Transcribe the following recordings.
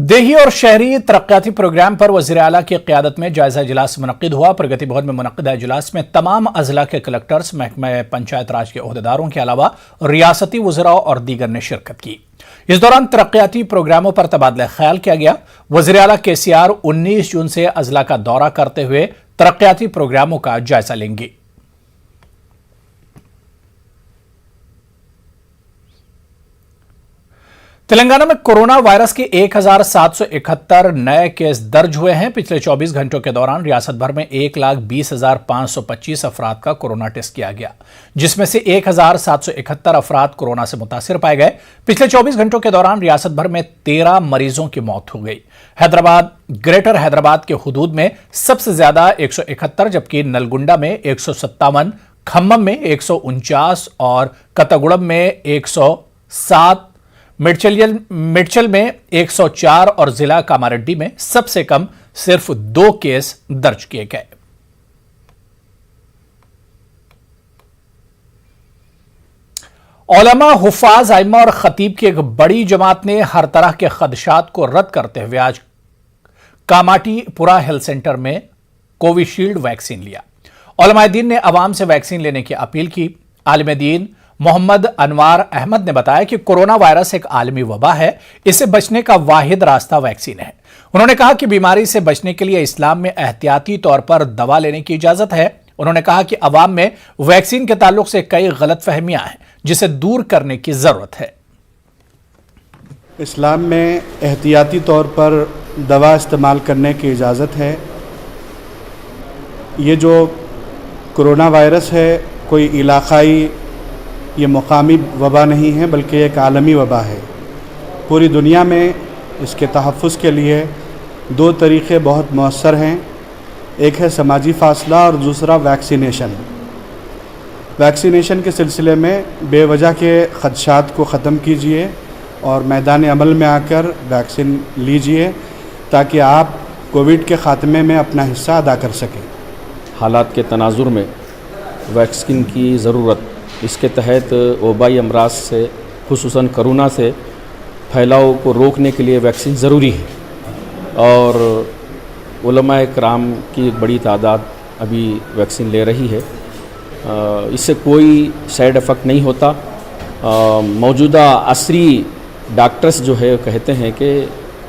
देही और शहरी तरक्याती प्रोग्राम पर वज़ीर आला की क़यादत में जायजा इजलास मुनक़्क़िद हुआ। प्रगति भवन में मुनक़्क़िदा इजलास में तमाम अज़ला के कलेक्टर्स, महकमा पंचायत राज के ओहदेदारों के अलावा रियासती वज़रा और दीगर ने शिरकत की। इस दौरान तरक्याती प्रोग्रामों पर तबादला ख्याल किया गया। वज़ीर आला KCR 19 जून से अज़ला का दौरा करते हुए तरक्याती प्रोग्रामों का जायजा लेंगी। तेलंगाना में कोरोना वायरस के 1771 नए केस दर्ज हुए हैं। पिछले 24 घंटों के दौरान रियासत भर में 1,20,525 अफराद का कोरोना टेस्ट किया गया, जिसमें से 1,771 अफराद कोरोना से मुतासिर पाए गए। पिछले 24 घंटों के दौरान रियासत भर में 13 मरीजों की मौत हो गई। हैदराबाद, ग्रेटर हैदराबाद के हुदूद में सबसे ज्यादा 171, जबकि नलगुंडा में 157, खम्मम में 149 और कत्तागुड़म में 107, मिर्चल में 104 और जिला कामारेड्डी में सबसे कम सिर्फ 2 केस दर्ज किए गए। औलमा, हुफ़ाज़, आइम्मा और खतीब की एक बड़ी जमात ने हर तरह के खदशात को रद्द करते हुए आज कामाटीपुरा हेल्थ सेंटर में कोविशील्ड वैक्सीन लिया। औलमाए दीन ने अवाम से वैक्सीन लेने की अपील की। आलिम दीन मोहम्मद अनवार अहमद ने बताया कि कोरोना वायरस एक आलमी वबा है, इससे बचने का वाहिद रास्ता वैक्सीन है। उन्होंने कहा कि बीमारी से बचने के लिए इस्लाम में एहतियाती तौर पर दवा लेने की इजाजत है। उन्होंने कहा कि अवाम में वैक्सीन के ताल्लुक से कई गलतफहमियां हैं, जिसे दूर करने की जरूरत है। इस्लाम में एहतियाती तौर पर दवा इस्तेमाल करने की इजाज़त है। ये जो कोरोना वायरस है कोई इलाक़ाई, ये मुकामी वबा नहीं है, बल्कि एक आलमी वबा है। पूरी दुनिया में इसके तहफ़्फ़ुज़ के लिए 2 तरीक़े बहुत मौसर हैं। एक है समाजी फ़ासला और दूसरा वैक्सीनेशन। वैक्सीनेशन के सिलसिले में बेवजह के ख़दशात को ख़त्म कीजिए और मैदान अमल में आकर वैक्सीन लीजिए, ताकि आप कोविड के ख़ात्मे में अपना हिस्सा अदा कर सकें। हालात के तनाजुर में वैक्सीन की ज़रूरत, इसके तहत वबाई अमराज से, खुसूसन कोरोना से फैलाव को रोकने के लिए वैक्सीन ज़रूरी है। और उलमाए कराम की एक बड़ी तादाद अभी वैक्सीन ले रही है। इससे कोई साइड इफ़ेक्ट नहीं होता। मौजूदा असरी डॉक्टर्स जो है कहते हैं कि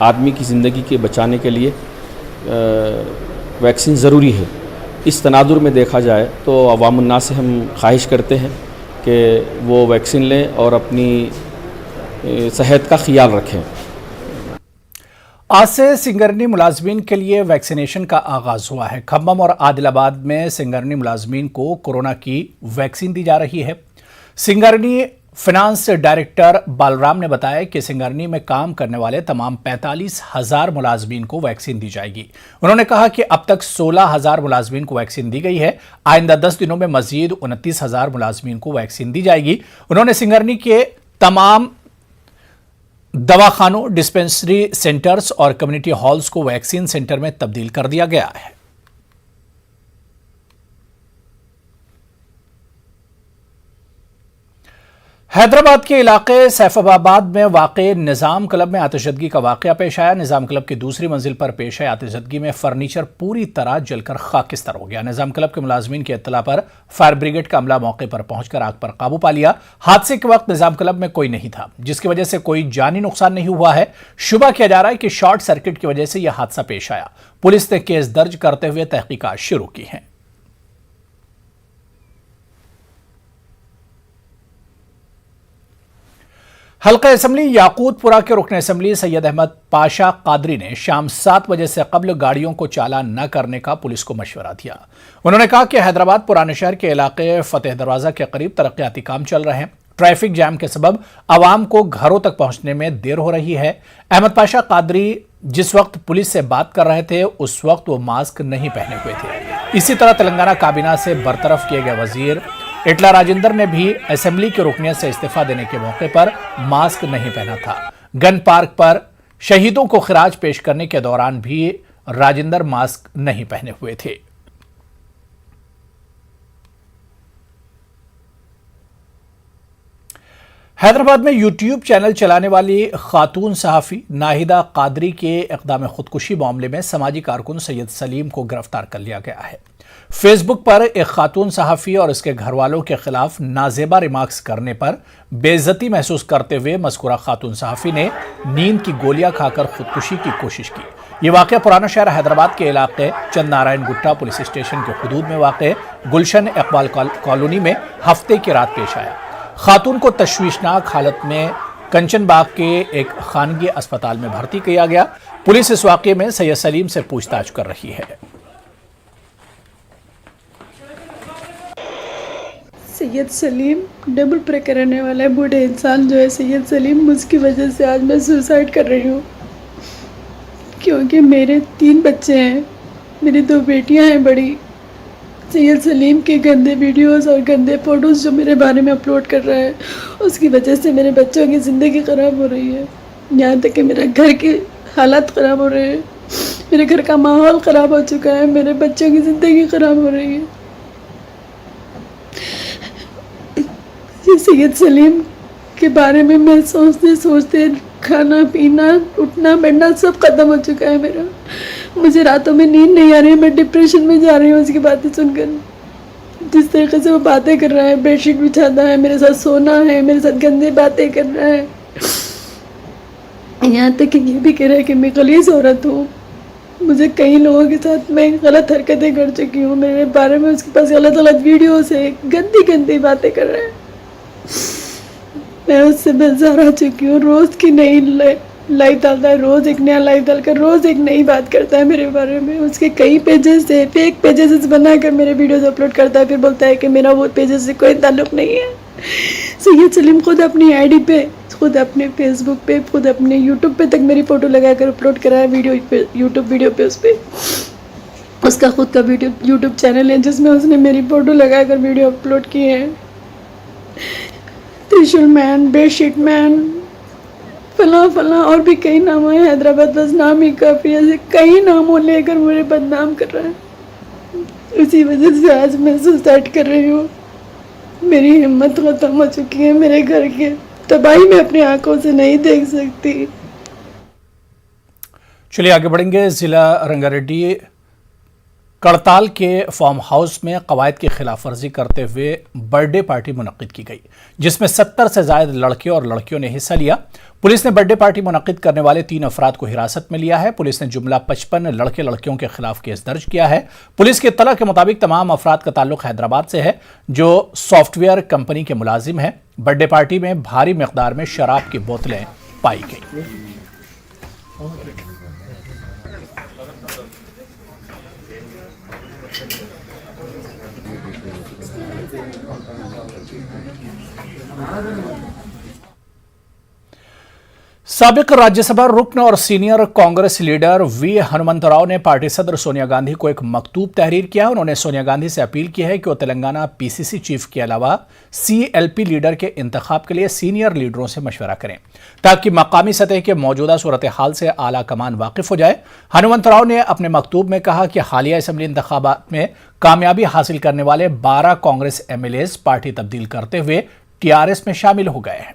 आदमी की ज़िंदगी के बचाने के लिए वैक्सीन ज़रूरी है। इस तनाजुर में देखा जाए तो अवामुन्नास से हम ख्वाहिश करते हैं कि वो वैक्सीन लें और अपनी सेहत का ख्याल रखें। आज से सिंगरनी मुलाजमीन के लिए वैक्सीनेशन का आगाज हुआ है। खम्मम और आदिलाबाद में सिंगरनी मुलाजमीन को कोरोना की वैक्सीन दी जा रही है। सिंगरनी फाइनेंस डायरेक्टर बालराम ने बताया कि सिंगरनी में काम करने वाले तमाम 45,000 मुलाजमीन को वैक्सीन दी जाएगी। उन्होंने कहा कि अब तक 16,000 मुलाजमीन को वैक्सीन दी गई है। आइंदा 10 दिनों में मजीद 29,000 मुलाजमीन को वैक्सीन दी जाएगी। उन्होंने सिंगरनी के तमाम दवाखानों, डिस्पेंसरी सेंटर्स और कम्युनिटी हॉल्स को वैक्सीन सेंटर में तब्दील कर दिया गया है। हैदराबाद के इलाके सैफाबाद में वाक़े निज़ाम क्लब में आतिशदगी का वाक़या पेश आया। निज़ाम क्लब की दूसरी मंजिल पर पेश आई आतिशदगी में फर्नीचर पूरी तरह जलकर खाकिस्तर हो गया। निज़ाम क्लब के मुलाजमीन की इत्तला पर फायर ब्रिगेड का अमला मौके पर पहुंचकर आग पर काबू पा लिया। हादसे के वक्त निज़ाम क्लब में कोई नहीं था, जिसकी वजह से कोई जानी नुकसान नहीं हुआ है। शुबा किया जा रहा है कि शॉर्ट सर्किट की वजह से यह हादसा पेश आया। पुलिस ने केस दर्ज करते हुए तहकीकात शुरू की है। हल्का असम्बली याकूतपुरा के रुकन असम्बली सैयद अहमद पाशा कादरी ने शाम 7 बजे से कबल गाड़ियों को चालान न करने का पुलिस को मशवरा दिया। उन्होंने कहा कि हैदराबाद पुराने शहर के इलाके फतेह दरवाजा के करीब तरक्याती काम चल रहे हैं। ट्रैफिक जैम के सबब आवाम को घरों तक पहुंचने में देर हो रही है। अहमद पाशा कादरी जिस वक्त पुलिस से बात कर रहे थे, उस वक्त वो मास्क नहीं पहने हुए थे। इसी तरह तेलंगाना काबीना से बरतरफ किए गए वजीर इटला राजेंद्र ने भी असेंबली की रुकनियत से इस्तीफा देने के मौके पर मास्क नहीं पहना था। गन पार्क पर शहीदों को खिराज पेश करने के दौरान भी राजेंद्र मास्क नहीं पहने हुए थे। हैदराबाद में यूट्यूब चैनल चलाने वाली खातून सहाफ़ी नाहिदा कादरी के इक़दाम खुदकुशी मामले में समाजी कारकुन सैयद सलीम को गिरफ्तार कर लिया गया है। फेसबुक पर एक खातून सहाफ़ी और उसके घर वालों के खिलाफ नाजेबा रिमार्क्स करने पर बेइज्जती महसूस करते हुए मज़कूरा खातून सहाफ़ी ने नींद की गोलियां खाकर खुदकुशी की कोशिश की। ये वाक़या पुराना शहर हैदराबाद के इलाके चंदनारायण गुट्टा पुलिस स्टेशन के हुदूद में वाक़ गुलशन इकबाल कॉलोनी में हफ्ते की रात पेश आया। खातून को तशवीशनाक हालत में कंचनबाग के एक खानगी अस्पताल में भर्ती किया गया। पुलिस इस वाक़े में सैयद सलीम से पूछताछ कर रही है। सैयद सलीम डबल प्रे करने वाला है, बूढ़े इंसान जो है सैयद सलीम, उसकी वजह से आज मैं सुसाइड कर रही हूँ। क्योंकि मेरे 3 बच्चे हैं, मेरी 2 बेटियाँ हैं बड़ी। सैयद सलीम के गंदे वीडियोस और गंदे फ़ोटोज़ जो मेरे बारे में अपलोड कर रहा है, उसकी वजह से मेरे बच्चों की ज़िंदगी ख़राब हो रही है। यहाँ तक कि मेरे घर के हालात ख़राब हो रहे हैं, मेरे घर का माहौल ख़राब हो चुका है, मेरे बच्चों की ज़िंदगी ख़राब हो रही है। सैयद सलीम के बारे में मैं सोचते सोचते खाना पीना उठना बैठना सब ख़त्म हो चुका है मेरा। मुझे रातों में नींद नहीं आ रही है, मैं डिप्रेशन में जा रही हूँ उसकी बातें सुनकर। जिस तरीके से वो बातें कर रहा है, बेडशीट बिछाता है, मेरे साथ सोना है, मेरे साथ गंदी बातें कर रहा है, यहाँ तक कि ये भी कह रहा है कि मैं गलीज़ औरत हूँ। मुझे कई लोगों के साथ मैं गलत हरकतें कर चुकी हूँ, मेरे बारे में उसके पास गलत गलत वीडियोस है, गंदी गंदी बातें कर रहा है। मैं उससे बेजार आ चुकी हूँ। रोज़ की नई लाइव डालता है, रोज़ एक नया लाइव डालकर रोज़ एक नई बात करता है मेरे बारे में। उसके कई पेजेस से फेक पेजेस बनाकर मेरे वीडियोस अपलोड करता है, फिर बोलता है कि मेरा वो पेजेस से कोई ताल्लुक़ नहीं है। सैयद सलीम खुद अपनी आईडी पे, खुद अपने फेसबुक पे, खुद अपने यूट्यूब पे तक मेरी फ़ोटो लगाकर अपलोड करा है वीडियो पे, यूट्यूब वीडियो पे। उस पर उसका खुद का यूट्यूब चैनल है जिसमें उसने मेरी फ़ोटो लगाकर वीडियो अपलोड किए हैं। त्रिशूल मैन, बेडशीट मैन, फला फला और भी कई नाम है। हैदराबाद बस नाम ही काफ़ी, ऐसे कई नामों लेकर मुझे बदनाम कर रहा है। उसी वजह से आज मैं सुसाइड कर रही हूँ। मेरी हिम्मत ख़त्म हो चुकी है, मेरे घर के तबाही में अपनी आंखों से नहीं देख सकती। चलिए आगे बढ़ेंगे। जिला रंगारेड्डी करताल के फार्म हाउस में कवायद की खिलाफ वर्जी करते हुए बर्थडे पार्टी मुनक्किद की गई, जिसमें 70 से ज़ायद लड़के और लड़कियों ने हिस्सा लिया। पुलिस ने बर्थडे पार्टी मुनक्किद करने वाले 3 अफराद को हिरासत में लिया है। पुलिस ने जुमला 55 लड़के लड़कियों के खिलाफ केस दर्ज किया है। पुलिस के इत्तला के मुताबिक तमाम अफराद का ताल्लुक हैदराबाद से है, जो सॉफ्टवेयर कंपनी के मुलाजिम हैं। बर्थडे पार्टी में भारी मिकदार में शराब की बोतलें पाई गई। साबिक राज्यसभा रुकन और senior Congress leader V Hanumantha Rao ने पार्टी सदर सोनिया गांधी को एक मकतूब तहरीर किया। उन्होंने सोनिया गांधी से अपील की है कि वो तेलंगाना पीसीसी चीफ के अलावा सीएलपी लीडर के इंतखाब के लिए सीनियर लीडरों से मशवरा करें, ताकि मकामी सतह के मौजूदा सूरत हाल से आला कमान वाकिफ हो जाए। हनुमंतराव ने अपने मकतूब में कहा कि हालिया असम्बली इंतखाबात में कामयाबी हासिल करने वाले 12 कांग्रेस एमएलएज पार्टी तब्दील करते हुए टीआरएस में शामिल हो गए हैं।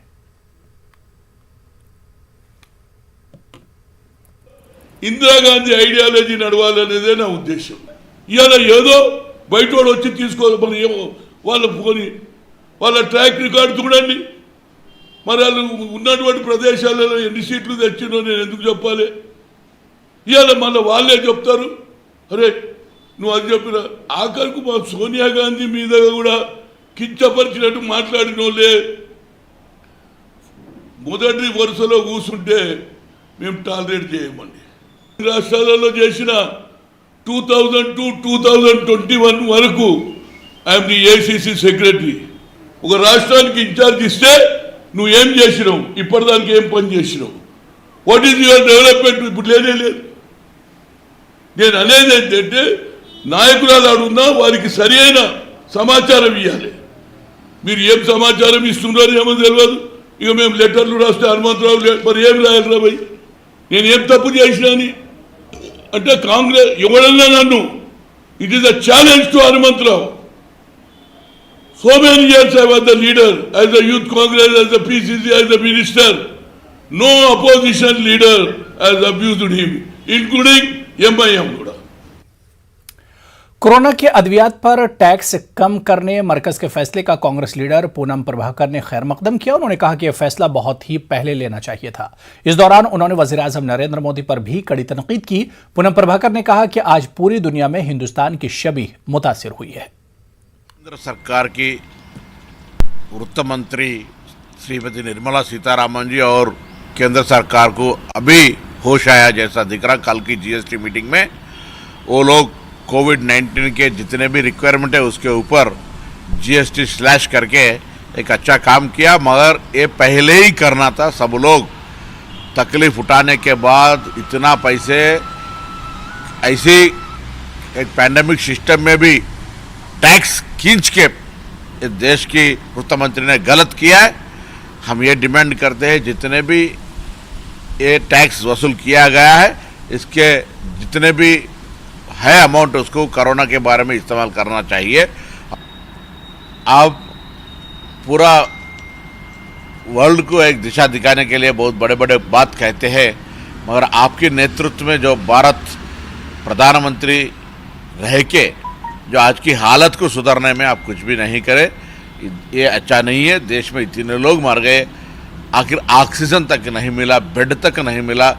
ఇందిరాగాంధీ ఐడియాలజీ నడవాలనేదే నా ఉద్దేశం. ఇవాళ ఏదో బయటోడు వచ్చి తీసుకోవాలి, మరి ఏమో వాళ్ళ ట్రాక్ రికార్డు చూడండి. మరి వాళ్ళు ఉన్నటువంటి ప్రదేశాలలో ఎన్ని సీట్లు తెచ్చినో నేను ఎందుకు చెప్పాలి? ఇవాళ మళ్ళీ వాళ్ళే చెప్తారు, అరే నువ్వు అది చెప్పిన. ఆఖరికి మా సోనియా గాంధీ మీద కూడా కించపరిచినట్టు మాట్లాడిన వాళ్ళే మొదటి వరుసలో కూర్చుంటే మేము టాలరేట్ చేయమండి. రాష్ట్రాలలో చేసిన 2002-2021 వరకు ఐఎమ్ ది ఏసీసీ సెక్రటరీ. ఒక రాష్ట్రానికి ఇన్ఛార్జ్ ఇస్తే నువ్వు ఏం చేసినావు, ఇప్పటిదానికి ఏం పని చేసినావు, వాట్ ఈజ్ యువర్ డెవలప్మెంట్? ఇప్పుడు లేనే లేదు. నేను అనేది ఏంటంటే నాయకురాలు అడుగున్నా వారికి సరి అయిన సమాచారం ఇవ్వాలి. మీరు ఏం సమాచారం ఇస్తున్నారో ఏమో తెలియదు. ఇక మేము లెటర్లు రాస్తే హనుమంతరావు మరి ఏం రాయాలి భయ్, నేను ఏం తప్పు చేసినా అని అంటే కాంగ్రెస్ ఎవరన్నా నన్ను, it is a challenge to Hanumantha Rao. So many years I was the leader, as a youth congress, as a PCC, as a minister. No opposition leader has abused him, including MIM kuda. Corona के अद्वियात पर tax कम करने मरकज के फैसले का Congress leader Poonam Prabhakar ने खैर मकदम किया। उन्होंने कहा कि यह फैसला बहुत ही पहले लेना चाहिए था। इस दौरान उन्होंने वज़ीर-ए-आज़म नरेंद्र मोदी पर भी कड़ी तनकीद की। पूनम प्रभाकर ने कहा कि आज पूरी दुनिया में हिंदुस्तान की छवि मुतासिर हुई है। केंद्र सरकार की वित्त मंत्री श्रीमती निर्मला सीतारामन जी और केंद्र सरकार को अभी होश आया जैसा दिख रहा। कल की जीएसटी मीटिंग में वो लोग कोविड-19 के जितने भी रिक्वायरमेंट है उसके ऊपर जीएसटी स्लैश करके एक अच्छा काम किया, मगर ये पहले ही करना था। सब लोग तकलीफ उठाने के बाद इतना पैसे ऐसी एक पैंडेमिक सिस्टम में भी टैक्स खींच के इस देश की वित्त मंत्री ने गलत किया है। हम ये डिमांड करते हैं जितने भी ये टैक्स वसूल किया गया है इसके जितने भी है अमाउंट उसको कोरोना के बारे में इस्तेमाल करना चाहिए। आप पूरा वर्ल्ड को एक दिशा दिखाने के लिए बहुत बड़े बड़े बात कहते हैं, मगर आपके नेतृत्व में जो भारत प्रधानमंत्री रह के जो आज की हालत को सुधारने में आप कुछ भी नहीं करे, ये अच्छा नहीं है। देश में इतने लोग मर गए, आखिर ऑक्सीजन तक नहीं मिला, बेड तक नहीं मिला,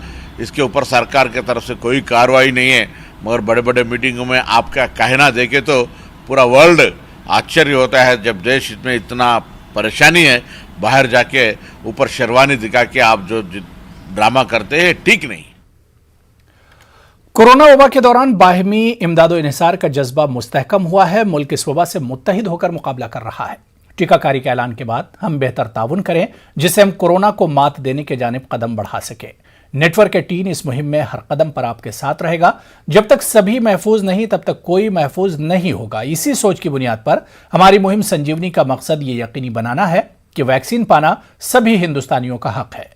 इसके ऊपर सरकार की तरफ से कोई कार्रवाई नहीं है। मगर बड़े बड़े मीटिंगों में आपका कहना देखे तो पूरा वर्ल्ड आश्चर्य होता है। जब देश में इतना परेशानी है, बाहर जाके ऊपर शेरवानी दिखा के आप जो ड्रामा करते हैं ठीक नहीं। कोरोना वबा के दौरान बाहमी इमदादो इन्हिसार का जज्बा मुस्तहकम हुआ है। मुल्क इस वबा से मुत्तहिद होकर मुकाबला कर रहा है। टीकाकारी के ऐलान के बाद हम बेहतर ताउन करें जिससे हम कोरोना को मात देने के जानिब कदम बढ़ा सकें। नेटवर्क के टीम इस मुहिम में हर कदम पर आपके साथ रहेगा। जब तक सभी महफूज नहीं तब तक कोई महफूज नहीं होगा। इसी सोच की बुनियाद पर हमारी मुहिम संजीवनी का मकसद ये यकीनी बनाना है कि वैक्सीन पाना सभी हिंदुस्तानियों का हक है।